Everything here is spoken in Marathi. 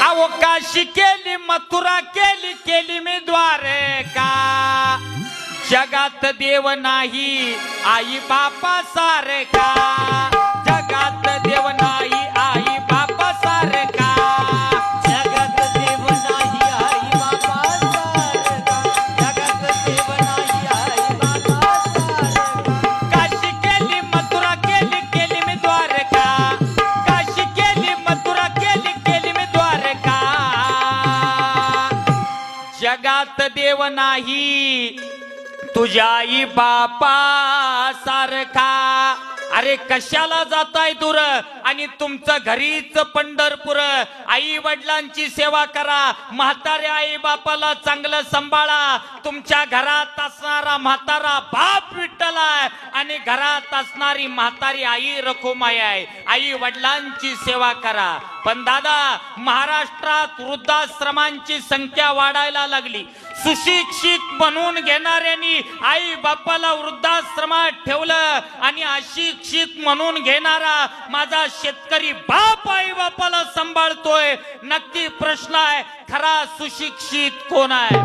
अहो काशी केली मथुरा केली केली मी द्वारका जगात देव नाही आई बापा सारखा जगात देव नाही आई बापा सारखा जगात देव नाही आई बाबा सारखा जगात देव नाही आई बाबा सारखा काशी केली मथुरा केली केली मी द्वारका काशी केली मथुरा केली केली मी द्वारका जगात देव नाही तुझ्या आई बापा सारखा अरे कशाला जाताय दूर आणि तुमचं घरीच पंढरपूर आई वडिलांची सेवा करा म्हाताऱ्या आई बापाला चांगलं सांभाळा तुमच्या घरात असणारा म्हातारा बाप विठ्ठल आहे आणि घरात असणारी म्हातारी आई रखुमाई आहे आई वडिलांची सेवा करा पण दादा महाराष्ट्रात वृद्धाश्रमांची संख्या वाढायला लागली सुशिक्षित बनवून घेणाऱ्यांनी आई बापाला वृद्धाश्रमात ठेवलं आणि अशिक्षित म्हणून घेणारा माझा शेतकरी बाप आई बापाला सांभाळतोय नक्की प्रश्न आहे खरा सुशिक्षित कोण आहे